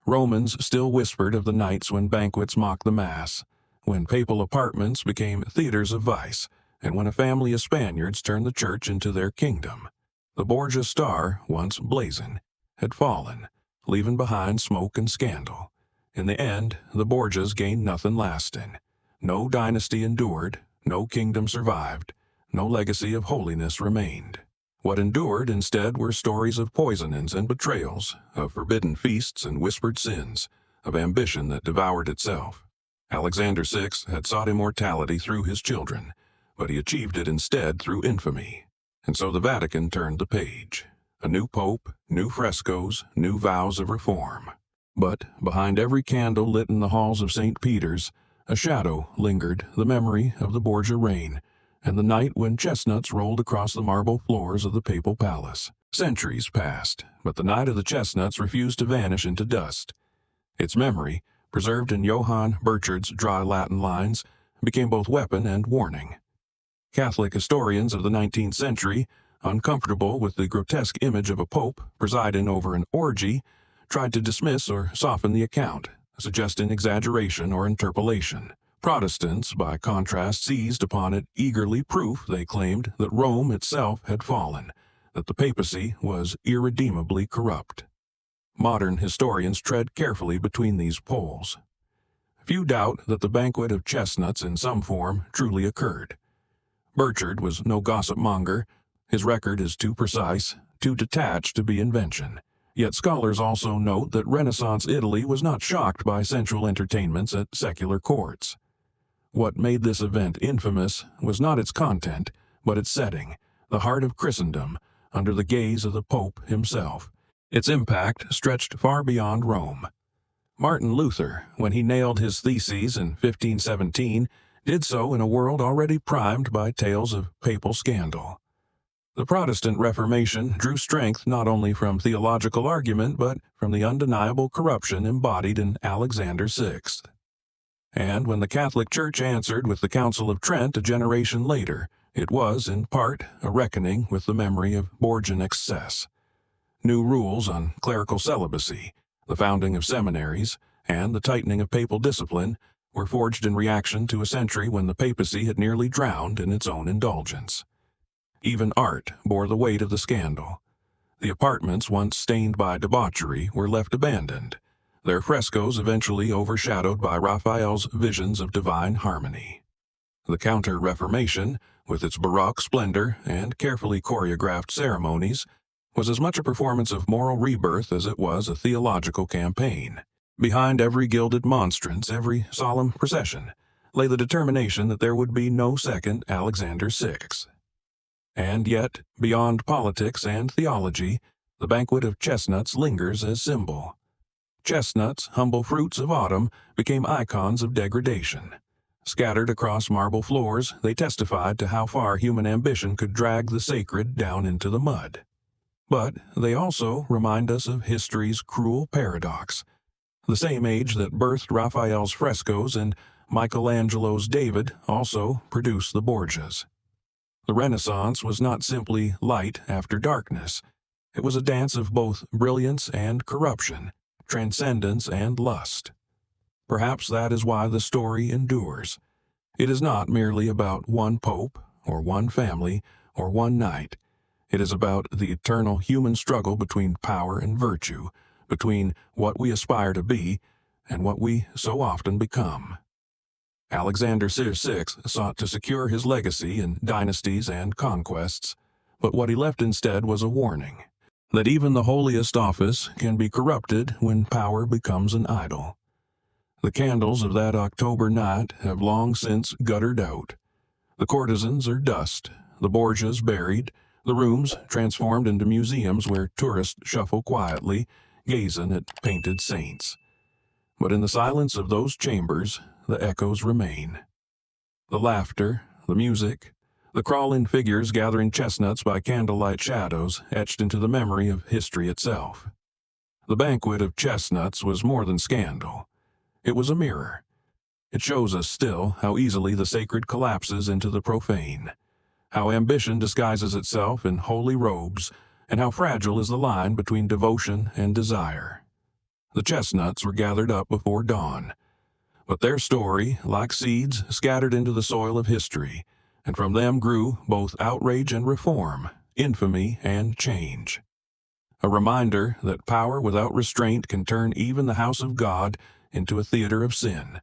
Romans still whispered of the nights when banquets mocked the mass, when papal apartments became theaters of vice, and when a family of Spaniards turned the church into their kingdom. The Borgia star, once blazing, had fallen, leaving behind smoke and scandal. In the end, the Borgias gained nothing lasting. No dynasty endured, no kingdom survived, no legacy of holiness remained. What endured instead were stories of poisonings and betrayals, of forbidden feasts and whispered sins, of ambition that devoured itself. Alexander VI had sought immortality through his children, but he achieved it instead through infamy. And so the Vatican turned the page. A new pope, new frescoes, new vows of reform. But behind every candle lit in the halls of St. Peter's, a shadow lingered, the memory of the Borgia reign, and the night when chestnuts rolled across the marble floors of the papal palace. Centuries passed, but the night of the chestnuts refused to vanish into dust. Its memory, preserved in Johann Burchard's dry Latin lines, became both weapon and warning. Catholic historians of the 19th century, uncomfortable with the grotesque image of a pope presiding over an orgy, tried to dismiss or soften the account, suggesting exaggeration or interpolation. Protestants, by contrast, seized upon it eagerly, proof, they claimed, that Rome itself had fallen, that the papacy was irredeemably corrupt. Modern historians tread carefully between these poles. Few doubt that the Banquet of Chestnuts in some form truly occurred. Burchard was no gossip monger. His record is too precise, too detached to be invention. Yet scholars also note that Renaissance Italy was not shocked by sensual entertainments at secular courts. What made this event infamous was not its content, but its setting, the heart of Christendom, under the gaze of the Pope himself. Its impact stretched far beyond Rome. Martin Luther, when he nailed his theses in 1517, did so in a world already primed by tales of papal scandal. The Protestant Reformation drew strength not only from theological argument but from the undeniable corruption embodied in Alexander VI. And when the Catholic Church answered with the Council of Trent a generation later, it was, in part, a reckoning with the memory of Borgian excess. New rules on clerical celibacy, the founding of seminaries, and the tightening of papal discipline were forged in reaction to a century when the papacy had nearly drowned in its own indulgence. Even art bore the weight of the scandal. The apartments once stained by debauchery were left abandoned, their frescoes eventually overshadowed by Raphael's visions of divine harmony. The Counter-Reformation, with its Baroque splendor and carefully choreographed ceremonies, was as much a performance of moral rebirth as it was a theological campaign. Behind every gilded monstrance, every solemn procession, lay the determination that there would be no second Alexander VI. And yet, beyond politics and theology, the Banquet of Chestnuts lingers as symbol. Chestnuts, humble fruits of autumn, became icons of degradation. Scattered across marble floors, they testified to how far human ambition could drag the sacred down into the mud. But they also remind us of history's cruel paradox. The same age that birthed Raphael's frescoes and Michelangelo's David also produced the Borgias. The Renaissance was not simply light after darkness. It was a dance of both brilliance and corruption, transcendence and lust. Perhaps that is why the story endures. It is not merely about one pope, or one family, or one night. It is about the eternal human struggle between power and virtue, between what we aspire to be and what we so often become. Alexander VI sought to secure his legacy in dynasties and conquests, but what he left instead was a warning that even the holiest office can be corrupted when power becomes an idol. The candles of that October night have long since guttered out. The courtesans are dust, the Borgias buried, The rooms transformed into museums where tourists shuffle quietly, gazing at painted saints. But in the silence of those chambers, the echoes remain. The laughter, the music, the crawling figures gathering chestnuts by candlelight shadows etched into the memory of history itself. The Banquet of Chestnuts was more than scandal. It was a mirror. It shows us still how easily the sacred collapses into the profane, how ambition disguises itself in holy robes, and how fragile is the line between devotion and desire. The chestnuts were gathered up before dawn, but their story, like seeds, scattered into the soil of history, and from them grew both outrage and reform, infamy and change. A reminder that power without restraint can turn even the house of God into a theater of sin.